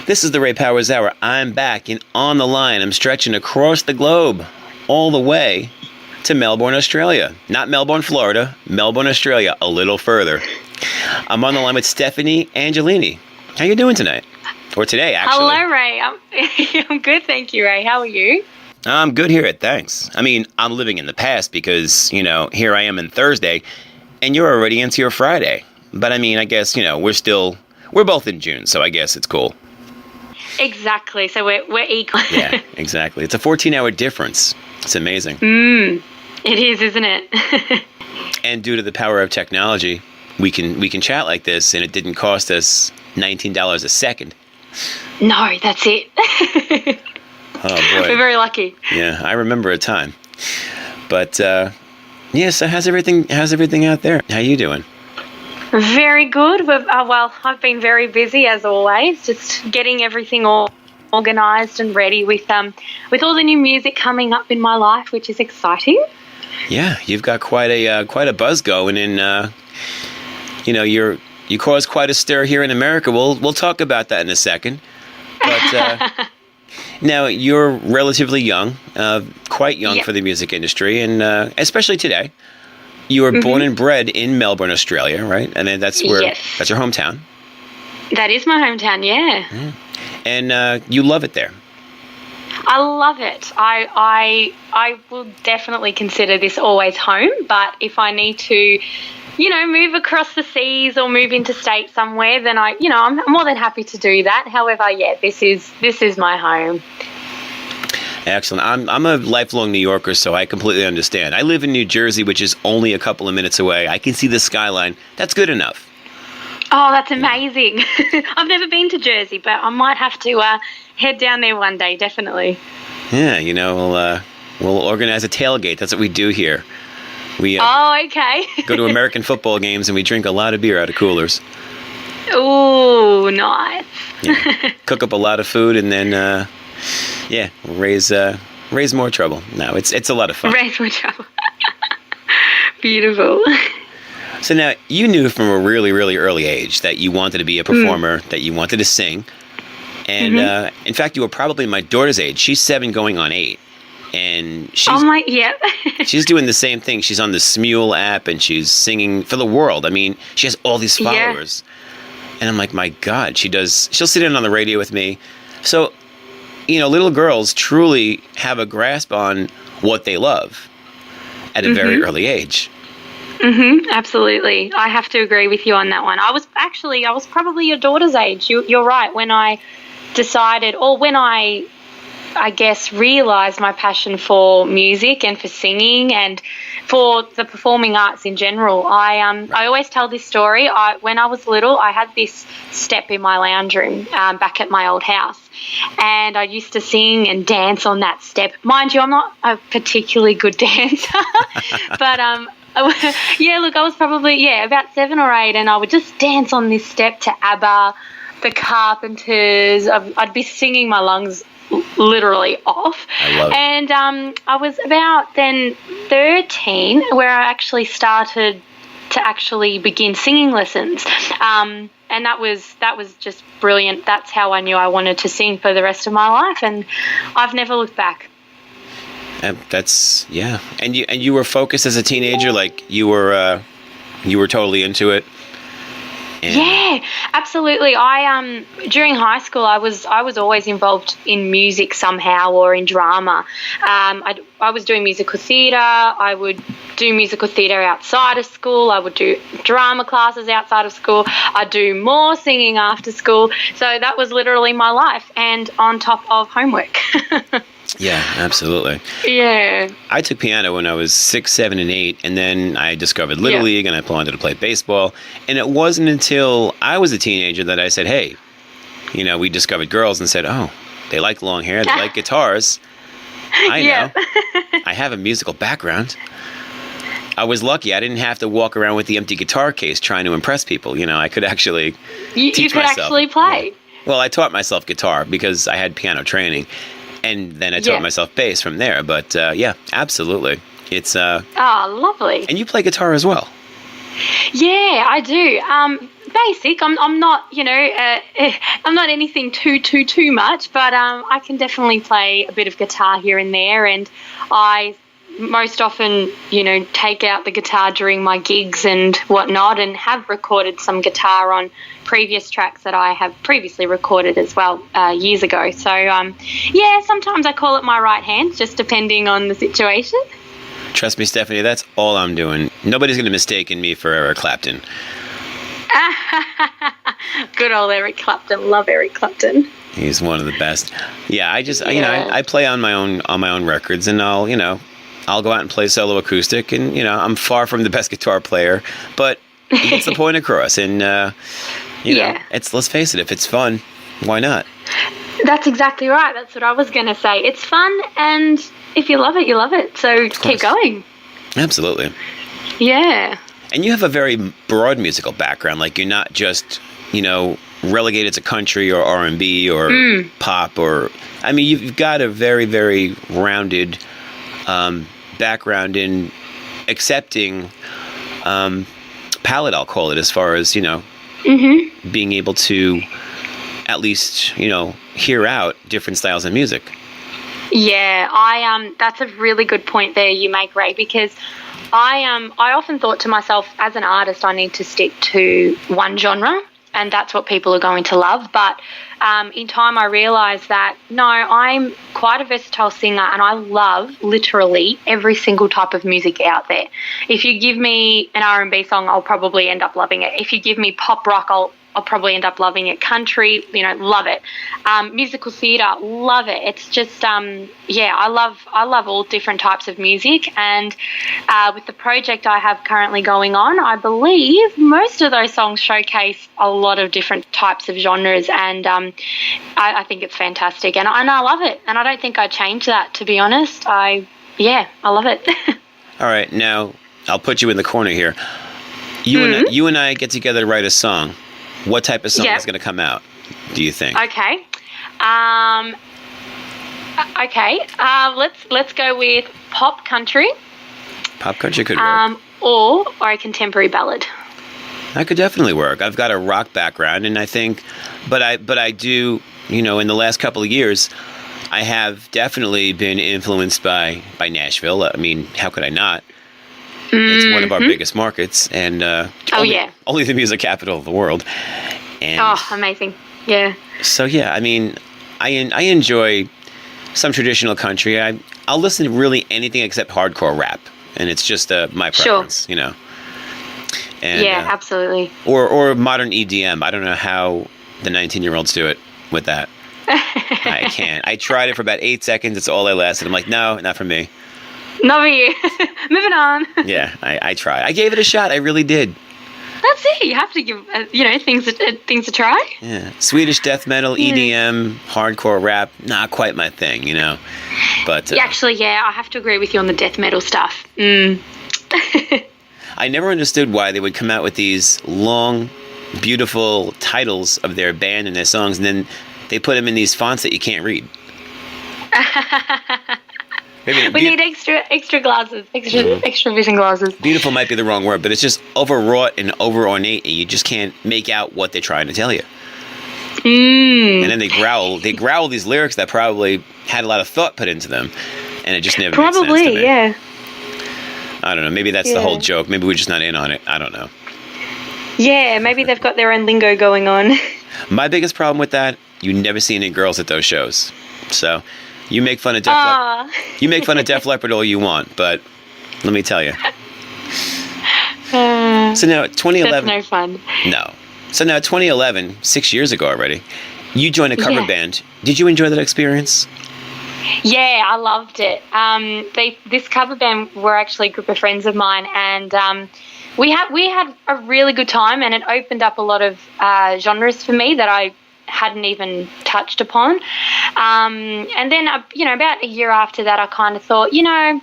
This is the Ray Powers Hour. I'm back and on the line. I'm stretching across the globe, all the way to Melbourne, Australia. Not Melbourne, Florida. Melbourne, Australia, a little further. I'm on the line with Stephanie Angelini. How you doing tonight? Or today, actually. Hello, Ray. I'm good, thank you, Ray. How are you? I'm good here at thanks. I mean, I'm living in the past because, here I am in Thursday, and you're already into your Friday. But I mean, I guess, we're both in June, so I guess it's cool. Exactly. So we're equal. Yeah, exactly. It's a 14-hour difference. It's amazing. It is, isn't it? And due to the power of technology, we can chat like this, and it didn't cost us $19 a second. No, that's it. Oh boy, we're very lucky. Yeah, I remember a time. But so how's everything out there? How you doing? Very good. Well, I've been very busy as always, just getting everything all organised and ready with all the new music coming up in my life, which is exciting. Yeah, you've got quite a buzz going, and you caused quite a stir here in America. We'll talk about that in a second. But now you're relatively young, quite young for the music industry, and especially today. You were born and bred in Melbourne, Australia, right? And then that's your hometown. That is my hometown, yeah. And you love it there. I love it. I will definitely consider this always home, but if I need to, move across the seas or move interstate somewhere, then I'm more than happy to do that. However, yeah, this is my home. Excellent. I'm a lifelong New Yorker, so I completely understand. I live in New Jersey, which is only a couple of minutes away. I can see the skyline. That's good enough. Oh, that's amazing. I've never been to Jersey, but I might have to head down there one day, definitely. Yeah, we'll organize a tailgate. That's what we do here. We okay. go to American football games, and we drink a lot of beer out of coolers. Ooh, nice. Yeah. Cook up a lot of food, and then... raise more trouble. No, it's a lot of fun. Raise more trouble. Beautiful. So now, you knew from a really, really early age that you wanted to be a performer, that you wanted to sing. And in fact, you were probably my daughter's age. She's 7 going on 8. And she's doing the same thing. She's on the Smule app, and she's singing for the world. I mean, she has all these followers. Yeah. And I'm like, my God, she'll sit in on the radio with me. So... little girls truly have a grasp on what they love at a very early age. Absolutely. I have to agree with you on that one. I was probably your daughter's age. You're right. When I decided, or when I guess, realised my passion for music and for singing and for the performing arts in general. I always tell this story. When I was little, I had this step in my lounge room back at my old house, and I used to sing and dance on that step. Mind you, I'm not a particularly good dancer, but I was probably about 7 or 8, and I would just dance on this step to ABBA, the Carpenters. I'd be singing my lungs literally off. I love it. And I was about then 13 where I actually started to actually begin singing lessons. And that was just brilliant. That's how I knew I wanted to sing for the rest of my life, and I've never looked back. And you were focused as a teenager, like you were totally into it. Yeah, absolutely. I during high school, I was always involved in music somehow or in drama. I was doing musical theatre. I would do musical theatre outside of school. I would do drama classes outside of school. I'd do more singing after school. So that was literally my life, and on top of homework. Yeah, absolutely. Yeah. I took piano when I was 6, 7, and 8, and then I discovered Little League, and I wanted to play baseball. And it wasn't until I was a teenager that I said, hey, we discovered girls and said, oh, they like long hair, they like guitars. I know. I have a musical background. I was lucky. I didn't have to walk around with the empty guitar case trying to impress people. I could actually teach you could myself. Actually play. Well, I taught myself guitar because I had piano training. And then I taught myself bass from there. But, absolutely. It's... lovely. And you play guitar as well. Yeah, I do. basic. I'm not, I'm not anything too much, but I can definitely play a bit of guitar here and there, and I most often, take out the guitar during my gigs and whatnot, and have recorded some guitar on previous tracks that I have previously recorded as well years ago. So, sometimes I call it my right hand, just depending on the situation. Trust me, Stephanie, that's all I'm doing. Nobody's going to mistake me for Eric Clapton. Good old Eric Clapton. Love Eric Clapton. He's one of the best. Yeah, I play on my own records, and I'll go out and play solo acoustic, and I'm far from the best guitar player, but he gets the point across, and let's face it, if it's fun, why not? That's exactly right. That's what I was going to say. It's fun, and if you love it, you love it. So keep going. Absolutely. Yeah. And you have a very broad musical background. Like, you're not just, relegated to country or R&B or pop, you've got a very, very rounded background in accepting palette, I'll call it, as far as, being able to at least, hear out different styles of music. Yeah, that's a really good point there you make, Ray, because I often thought to myself, as an artist, I need to stick to one genre, and that's what people are going to love. But in time, I realised that, no, I'm quite a versatile singer, and I love literally every single type of music out there. If you give me an R&B song, I'll probably end up loving it. If you give me pop rock, I'll probably end up loving it. Country, love it. Musical theatre, love it. It's just, I love all different types of music. And with the project I have currently going on, I believe most of those songs showcase a lot of different types of genres, and I think it's fantastic. And I love it. And I don't think I'd change that, to be honest. I love it. All right, now I'll put you in the corner here. You and I get together to write a song. What type of song is going to come out, do you think? Okay. Let's go with pop country. Pop country could work. Or a contemporary ballad. That could definitely work. I've got a rock background, and I think, but I do, in the last couple of years, I have definitely been influenced by Nashville. I mean, how could I not? It's one of our biggest markets, and only the music capital of the world. And amazing! Yeah. So I enjoy some traditional country. I'll listen to really anything except hardcore rap, and it's just my preference, And, absolutely. Or modern EDM. I don't know how the 19-year-olds do it with that. I can't. I tried it for about 8 seconds. It's all I lasted. I'm like, no, not for me. Not for you. Moving on. Yeah, I tried. I gave it a shot. I really did. That's it. You have to give, things a try. Yeah. Swedish death metal, EDM, hardcore rap, not quite my thing, But actually, I have to agree with you on the death metal stuff. I never understood why they would come out with these long, beautiful titles of their band and their songs, and then they put them in these fonts that you can't read. We need extra glasses, extra vision glasses. Beautiful might be the wrong word, but it's just overwrought and over ornate, and you just can't make out what they're trying to tell you. And then they growl these lyrics that probably had a lot of thought put into them, and it just never makes sense to me. Yeah. I don't know. Maybe that's the whole joke. Maybe we're just not in on it. I don't know. Yeah, maybe they've got their own lingo going on. My biggest problem with that, you never see any girls at those shows. So you make fun of Def Leppard all you want, but let me tell you. So now 2011. That's no fun. No. So now 2011, 6 years ago already, you joined a cover band. Did you enjoy that experience? Yeah, I loved it. This cover band were actually a group of friends of mine, and we had a really good time, and it opened up a lot of genres for me that I hadn't even touched upon. And then, about a year after that, I kind of thought, I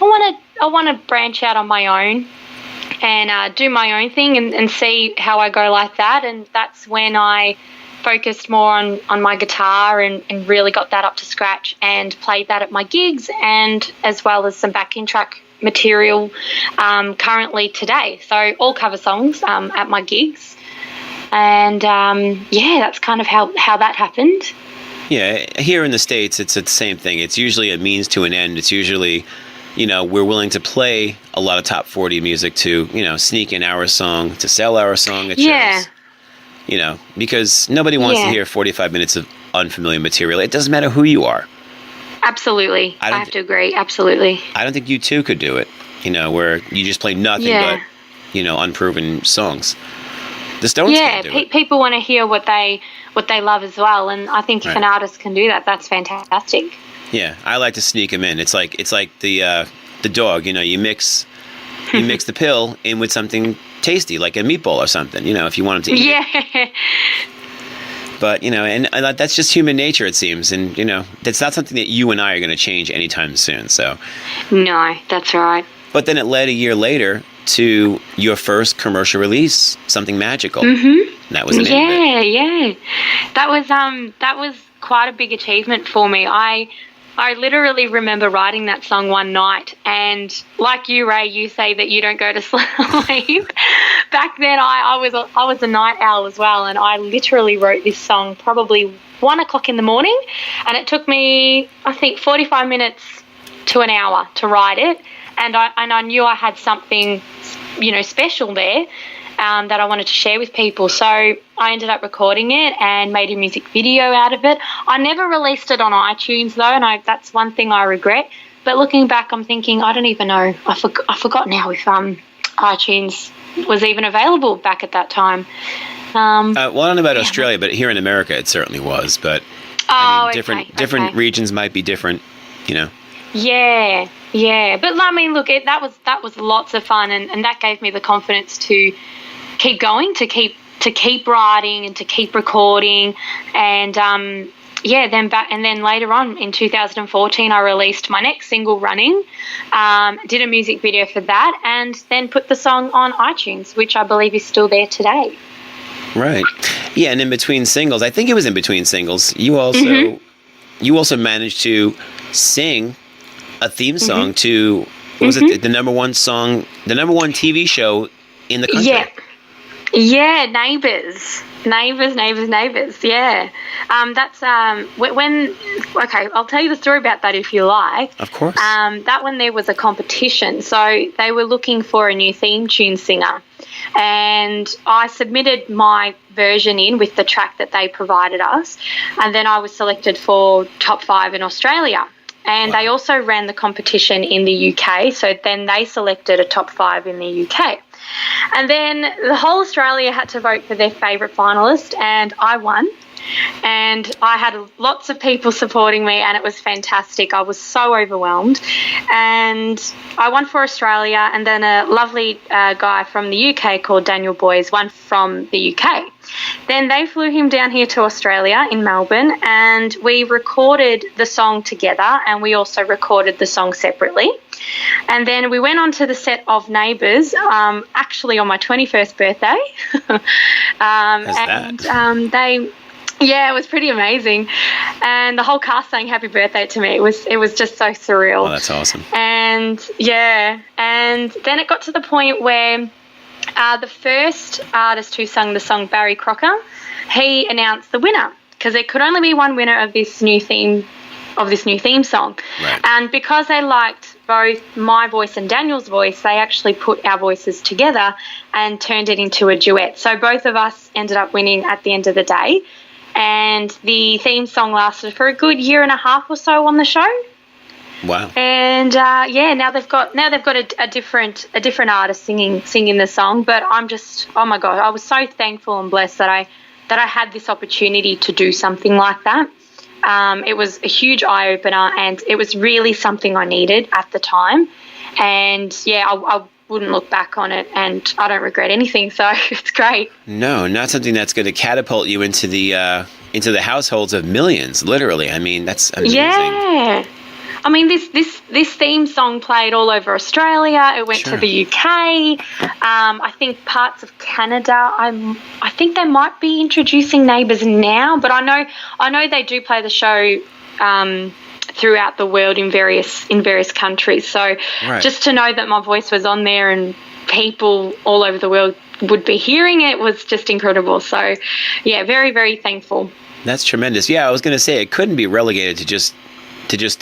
want to branch out on my own and do my own thing and see how I go like that. And that's when I focused more on my guitar and really got that up to scratch and played that at my gigs, and as well as some backing track material currently today. So all cover songs at my gigs. And that's kind of how that happened. Yeah, here in the States, it's the same thing. It's usually a means to an end. It's usually, we're willing to play a lot of top 40 music to, sneak in our song, to sell our song at shows. Because nobody wants to hear 45 minutes of unfamiliar material. It doesn't matter who you are. Absolutely. I have to agree. Absolutely. I don't think U2 could do it, where you just play nothing but, unproven songs. The Stones can't do it. People want to hear what they love as well, and I think if an artist can do that, that's fantastic. Yeah, I like to sneak them in. It's like the dog. You mix the pill in with something tasty, like a meatball or something. If you want them to eat it. But and that's just human nature, it seems, and that's not something that you and I are going to change anytime soon. So. No, that's right. But then it led a year later to your first commercial release, Something Magical. Mm-hmm. That was an That was quite a big achievement for me. I literally remember writing that song one night, and like you, Ray, you say that you don't go to sleep. Back then, I was a night owl as well, and I literally wrote this song probably 1 o'clock in the morning, and it took me, I think, 45 minutes to an hour to write it. And I knew I had something, special there that I wanted to share with people. So I ended up recording it and made a music video out of it. I never released it on iTunes, though, and that's one thing I regret. But looking back, I'm thinking, I don't even know. I forgot now if iTunes was even available back at that time. Well, I don't know about Australia, but here in America it certainly was. But different regions might be different, Yeah, but I mean, look, that was lots of fun, and that gave me the confidence to keep going, to keep writing, and to keep recording, and then later on in 2014, I released my next single, Running, did a music video for that, and then put the song on iTunes, which I believe is still there today. Right. Yeah, and in between singles, I think it was in between singles, you also managed to sing a theme song to, what was it, the number one TV show in the country. Yeah, Neighbours. Yeah. That's okay, I'll tell you the story about that if you like. Of course. That one, there was a competition, so they were looking for a new theme tune singer, and I submitted my version in with the track that they provided us, and then I was selected for top 5 in Australia. And They also ran the competition in the UK, so then they selected a top 5 in the UK. And then the whole Australia had to vote for their favourite finalist, and I won. And I had lots of people supporting me, and it was fantastic. I was so overwhelmed. And I won for Australia, and then a lovely guy from the UK called Daniel Boys won from the UK. Then they flew him down here to Australia in Melbourne, and we recorded the song together, and we also recorded the song separately. And then we went on to the set of Neighbours, actually on my 21st birthday. It was pretty amazing. And the whole cast sang happy birthday to me. It was just so surreal. Oh, that's awesome. And then it got to the point where the first artist who sung the song, Barry Crocker, he announced the winner, because there could only be one winner of this new theme song. Right. And because they liked both my voice and Daniel's voice, they actually put our voices together and turned it into a duet. So both of us ended up winning at the end of the day. And the theme song lasted for a good year and a half or so on the show. Wow. And now they've got a different artist singing the song. But I'm just, oh my God, I was so thankful and blessed that I had this opportunity to do something like that. It was a huge eye opener, and it was really something I needed at the time. And I wouldn't look back on it, and I don't regret anything. So it's great. No, not something that's going to catapult you into the households of millions. Literally, I mean, that's amazing. Yeah. I mean, this theme song played all over Australia. It went to the UK. I think parts of Canada. I think they might be introducing Neighbours now, but I know they do play the show throughout the world in various countries. So just to know that my voice was on there and people all over the world would be hearing it was just incredible. So, yeah, very, very thankful. That's tremendous. Yeah, I was going to say it couldn't be relegated to just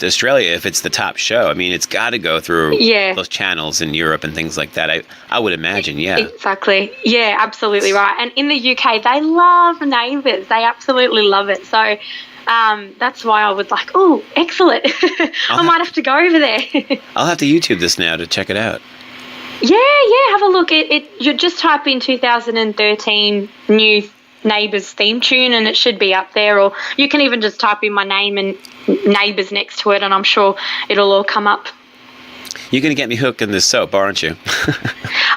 Australia if it's the top show. I mean, it's got to go through those channels in Europe and things like that. I would imagine, yeah. Exactly. Yeah, absolutely right. And in the UK, they love Neighbours. They absolutely love it. So that's why I was like, oh, excellent. I might have to go over there. I'll have to YouTube this now to check it out. Yeah, have a look. You just type in 2013 new Neighbours theme tune and it should be up there, or you can even just type in my name and Neighbours next to it and I'm sure it'll all come up. You're going to get me hooked in this soap, aren't you?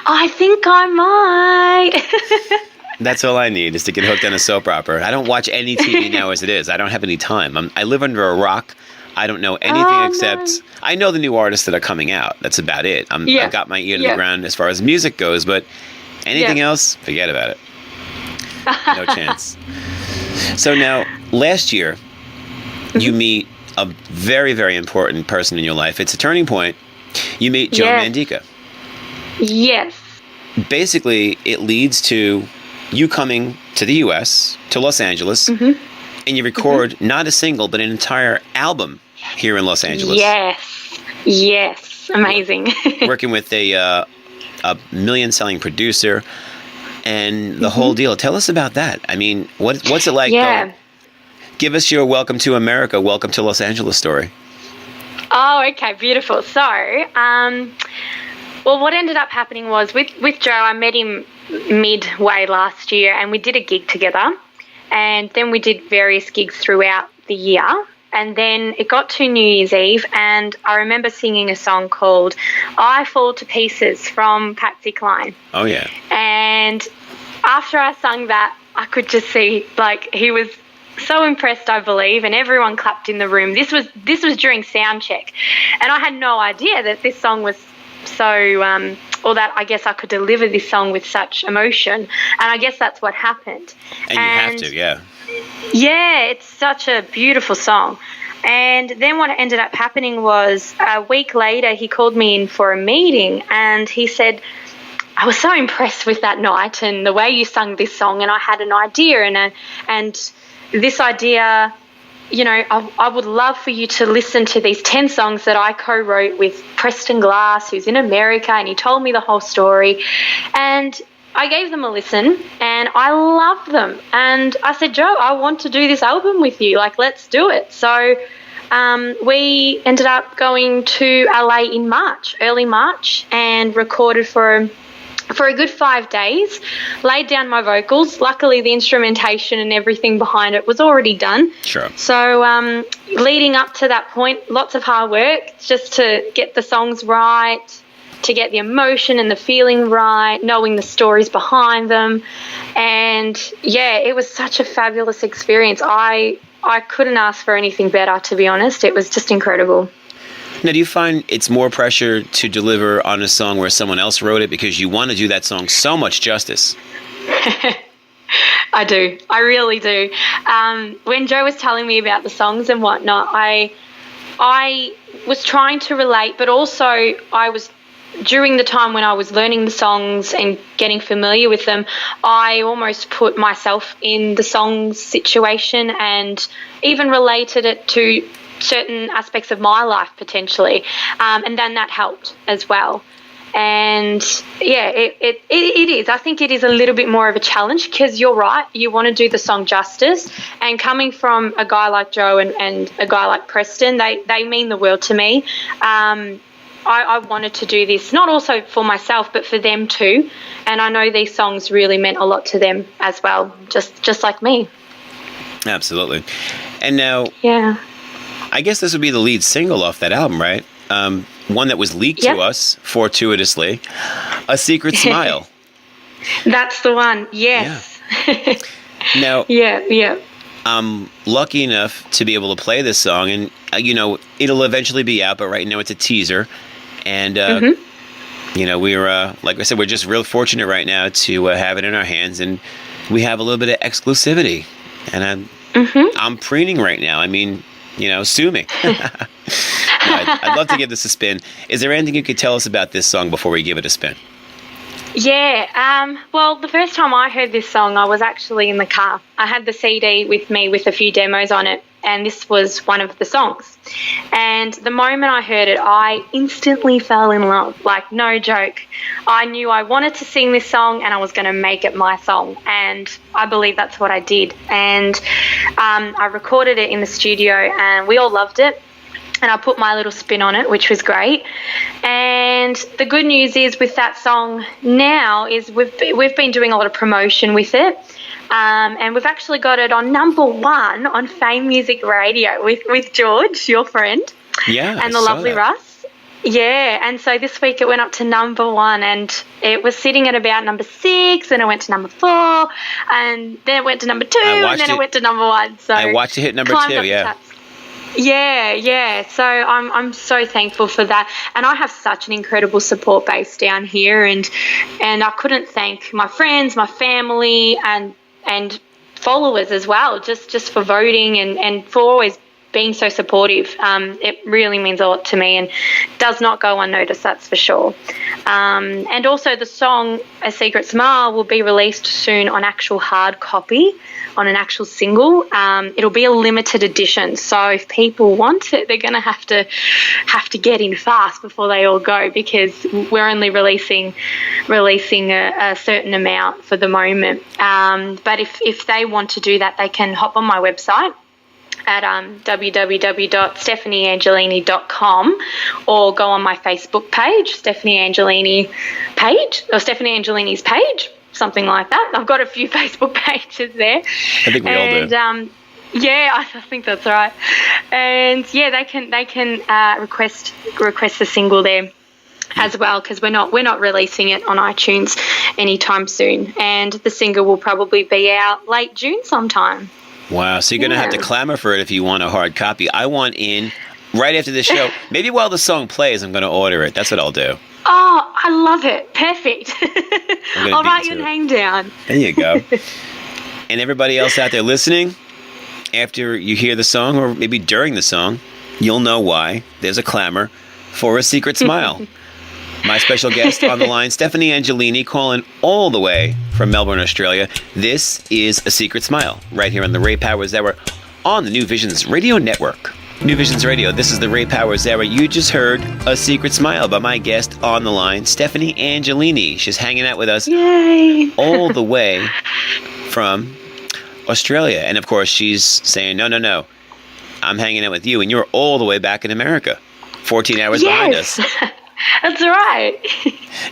I think I might. That's all I need is to get hooked on a soap opera. I don't watch any TV now as it is. I don't have any time. I live under a rock. I don't know anything except I know the new artists that are coming out. That's about it. I've got my ear to the ground as far as music goes, but anything else, forget about it. No chance. So now, last year, you meet a very, very important person in your life. It's a turning point. You meet Joe Mandica. Yes. Basically, it leads to you coming to the U.S., to Los Angeles, and you record not a single, but an entire album here in Los Angeles. Yes. Amazing. Working with a million-selling producer. And the whole deal. Tell us about that. I mean, what's it like? Give us your welcome to America, welcome to Los Angeles story. Oh, okay, beautiful. So, well, what ended up happening was with Joe, I met him midway last year and we did a gig together. And then we did various gigs throughout the year. And then it got to New Year's Eve and I remember singing a song called I Fall to Pieces from Patsy Cline. Oh, yeah. And after I sung that, I could just see, like, he was so impressed, I believe, and everyone clapped in the room. This was during sound check. And I had no idea that this song was so, or that I guess I could deliver this song with such emotion. And I guess that's what happened. And you have to, yeah. Yeah, it's such a beautiful song. And then what ended up happening was a week later he called me in for a meeting and he said, I was so impressed with that night and the way you sung this song, and I had an idea and this idea, you know, I would love for you to listen to these 10 songs that I co-wrote with Preston Glass, who's in America, and he told me the whole story. And I gave them a listen and I loved them. And I said, Joe, I want to do this album with you. Like, let's do it. So we ended up going to LA in March, early March, and recorded for a good 5 days, laid down my vocals. Luckily, the instrumentation and everything behind it was already done. Sure. So leading up to that point, lots of hard work just to get the songs right, to get the emotion and the feeling right, knowing the stories behind them. And, yeah, it was such a fabulous experience. I couldn't ask for anything better, to be honest. It was just incredible. Now, do you find it's more pressure to deliver on a song where someone else wrote it because you want to do that song so much justice? I do. I really do. When Joe was telling me about the songs and whatnot, I was trying to relate, but also I was, during the time when I was learning the songs and getting familiar with them, I almost put myself in the song's situation and even related it to certain aspects of my life potentially, and then that helped as well. And yeah, it is. I think it is a little bit more of a challenge because you're right, you want to do the song justice, and coming from a guy like Joe and a guy like Preston, they mean the world to me. I wanted to do this not also for myself but for them too, and I know these songs really meant a lot to them as well, just like me. Absolutely. And now, yeah, I guess this would be the lead single off that album, right? One that was leaked to us fortuitously, A Secret Smile. That's the one, yes. Yeah. Now, yeah. I'm lucky enough to be able to play this song, and, you know, it'll eventually be out, but right now it's a teaser. And, you know, we're, like I said, we're just real fortunate right now to have it in our hands, and we have a little bit of exclusivity. And I'm preening right now. I mean, you know, sue me. I'd love to give this a spin. Is there anything you could tell us about this song before we give it a spin? Yeah, well, the first time I heard this song, I was actually in the car. I had the CD with me with a few demos on it, and this was one of the songs. And the moment I heard it, I instantly fell in love, like no joke. I knew I wanted to sing this song and I was going to make it my song, and I believe that's what I did. And I recorded it in the studio and we all loved it. And I put my little spin on it, which was great. And the good news is with that song now is we've been doing a lot of promotion with it. And we've actually got it on #1 on Fame Music Radio with George, your friend. Yeah, and the lovely Russ. Yeah, and so this week it went up to #1, and it was sitting at about #6, and it went to #4, and then it went to #2, and then it went to #1. So I watched it hit #2, yeah. Yeah. So I'm so thankful for that, and I have such an incredible support base down here, and I couldn't thank my friends, my family, and followers as well, just for voting and for always being so supportive. It really means a lot to me and does not go unnoticed, that's for sure. And also the song A Secret Smile will be released soon on actual hard copy, on an actual single. It'll be a limited edition, so if people want it, they're going to have to get in fast before they all go, because we're only releasing a certain amount for the moment. But if they want to do that, they can hop on my website at www.stephanieangelini.com, or go on my Facebook page, Stephanie Angelini page, or Stephanie Angelini's page, something like that. I've got a few Facebook pages there. I think we all do. Yeah, I think that's right. And yeah, they can request the single there as well, because we're not releasing it on iTunes anytime soon, and the single will probably be out late June sometime. Wow, so you're going to have to clamor for it if you want a hard copy. I want in right after the show. Maybe while the song plays, I'm going to order it. That's what I'll do. Oh, I love it. Perfect. I'll write your name down. There you go. And everybody else out there listening, after you hear the song, or maybe during the song, you'll know why there's a clamor for A Secret Smile. My special guest on the line, Stephanie Angelini, calling all the way from Melbourne, Australia. This is A Secret Smile, right here on the Ray Powers Hour on the New Visions Radio Network. New Visions Radio, this is the Ray Powers Hour. You just heard A Secret Smile by my guest on the line, Stephanie Angelini. She's hanging out with us all the way from Australia. And, of course, she's saying, no, I'm hanging out with you, and you're all the way back in America, 14 hours behind us. That's right.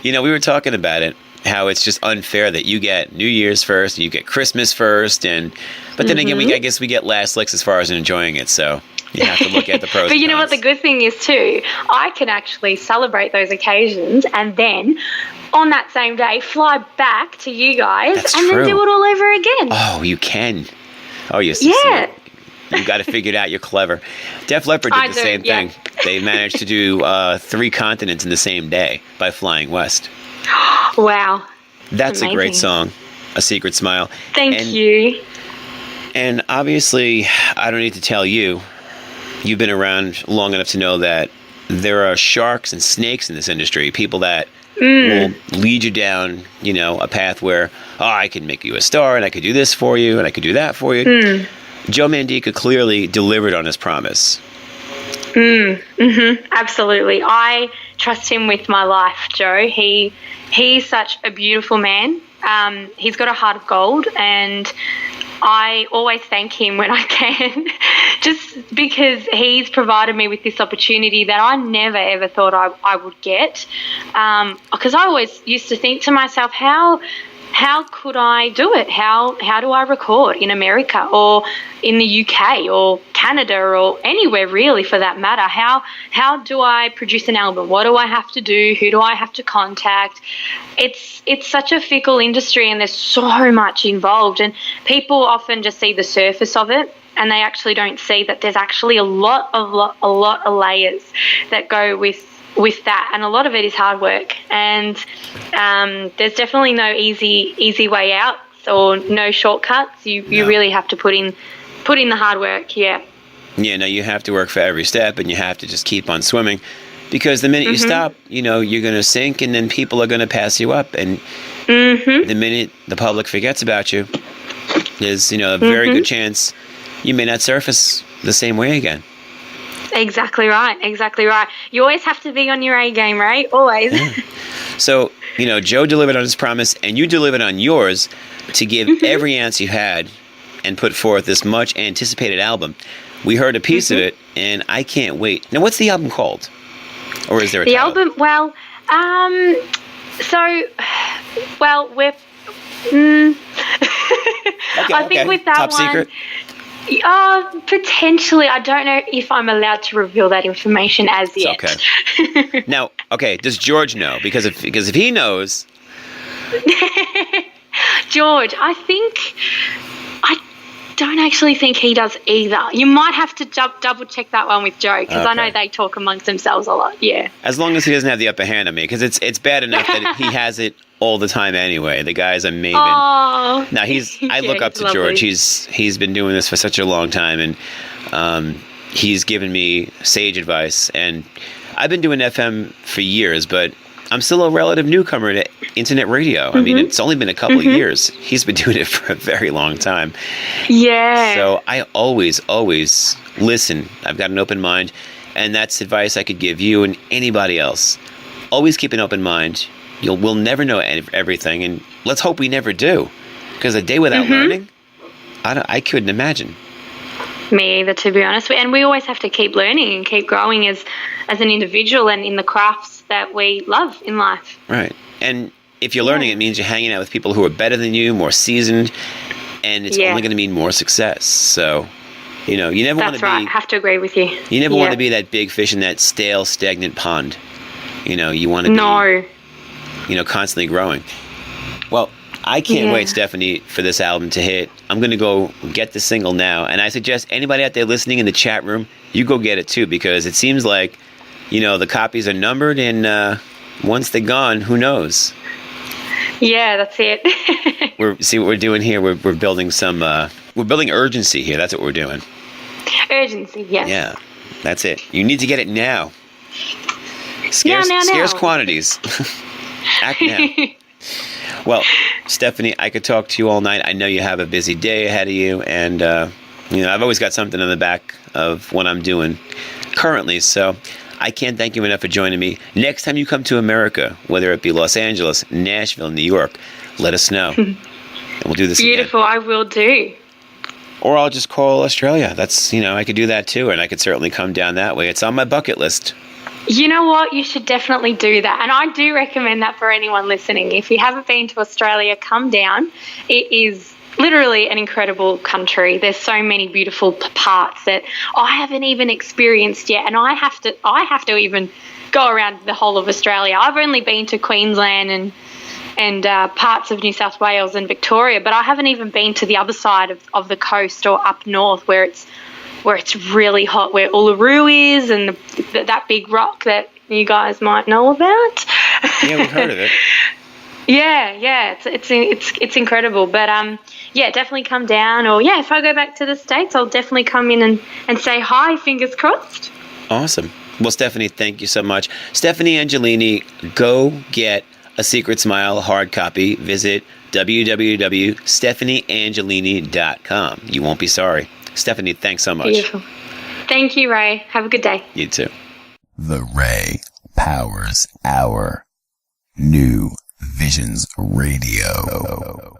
You know, we were talking about it, how it's just unfair that you get New Year's first, and you get Christmas first, but then again, I guess we get last licks as far as enjoying it, so you have to look at the pros. But you and know cons. what the good thing is too? I can actually celebrate those occasions and then on that same day fly back to you guys then do it all over again. Oh, you can. Oh, yes. Yeah. You got to figure it out. You're clever. Def Leppard did the same thing. They managed to do 3 continents in the same day by flying west. Wow. That's amazing. A great song, A Secret Smile. Thank you. And obviously, I don't need to tell you, you've been around long enough to know that there are sharks and snakes in this industry, people that will lead you down, a path where, I can make you a star, and I could do this for you, and I could do that for you. Joe Mandica clearly delivered on his promise. Absolutely. I trust him with my life, Joe. He's such a beautiful man. He's got a heart of gold, and I always thank him when I can, just because he's provided me with this opportunity that I never, ever thought I would get. Because I always used to think to myself, how could I do it? How do I record in America or in the UK or Canada or anywhere really for that matter? How do I produce an album? What do I have to do? Who do I have to contact? It's such a fickle industry, and there's so much involved, and people often just see the surface of it, and they actually don't see that there's actually a lot of layers that go with that, and a lot of it is hard work, and there's definitely no easy way out or no shortcuts. You really have to put in the hard work. Yeah, no, you have to work for every step, and you have to just keep on swimming. Because the minute you stop, you know, you're going to sink, and then people are going to pass you up. And the minute the public forgets about you, there's, you know, a very good chance you may not surface the same way again. Exactly right. Exactly right. You always have to be on your A game, right? Always. Yeah. So, you know, Joe delivered on his promise, and you delivered on yours to give every ounce you had and put forth this much anticipated album. We heard a piece of it, and I can't wait. Now, what's the album called? Or is there a title? Album, well, we're... I think with that Top one... secret? Potentially. I don't know if I'm allowed to reveal that information as yet. Okay. Now, does George know? Because if he knows... George, I don't actually think he does either. You might have to double check that one with Joe, because I know they talk amongst themselves a lot. Yeah. As long as he doesn't have the upper hand on me, because it's bad enough that he has it all the time anyway. The guy's a maven. Oh. Now I look up to lovely. George. He's been doing this for such a long time, and he's given me sage advice. And I've been doing FM for years, but I'm still a relative newcomer to internet radio. I mean, it's only been a couple of years. He's been doing it for a very long time. Yeah. So I always listen. I've got an open mind, and that's advice I could give you and anybody else. Always keep an open mind. We'll never know everything, and let's hope we never do. Because a day without learning, I couldn't imagine. Me either, to be honest. And we always have to keep learning and keep growing as an individual and in the crafts that we love in life. Right. And if you're learning, it means you're hanging out with people who are better than you, more seasoned, and it's only going to mean more success. So, you know, you never want to be... That's right. I have to agree with you. You never want to be that big fish in that stale, stagnant pond. You know, you want to be... you know, constantly growing. Well, I can't wait, Stephanie, for this album to hit. I'm going to go get the single now. And I suggest anybody out there listening in the chat room, you go get it too, because it seems like, you know, the copies are numbered, and once they're gone, who knows? Yeah, that's it. See what we're doing here? We're building we're building urgency here. That's what we're doing. Urgency, yes. Yeah, that's it. You need to get it now. Scarce quantities. Act now. Well, Stephanie, I could talk to you all night. I know you have a busy day ahead of you, and you know, I've always got something in the back of what I'm doing currently, so I can't thank you enough for joining me. Next time you come to America, whether it be Los Angeles, Nashville, New York, let us know, and we'll do this Beautiful, again. I will do. Or I'll just call Australia. That's, you know, I could do that too, and I could certainly come down that way. It's on my bucket list. You know what? You should definitely do that. And I do recommend that for anyone listening. If you haven't been to Australia, come down. It is literally an incredible country. There's so many beautiful parts that I haven't even experienced yet. And I have to even go around the whole of Australia. I've only been to Queensland and parts of New South Wales and Victoria, but I haven't even been to the other side of the coast or up north where it's really hot, where Uluru is, and that big rock that you guys might know about. Yeah, we've heard of it. Yeah, it's incredible. But definitely come down. Or if I go back to the States, I'll definitely come in and say hi. Fingers crossed. Awesome. Well, Stephanie, thank you so much. Stephanie Angelini, go get A Secret Smile hard copy. Visit www.stephanieangelini.com. You won't be sorry. Stephanie, thanks so much. Beautiful. Thank you, Ray. Have a good day. You too. The Ray Powers Hour. New Visions Radio.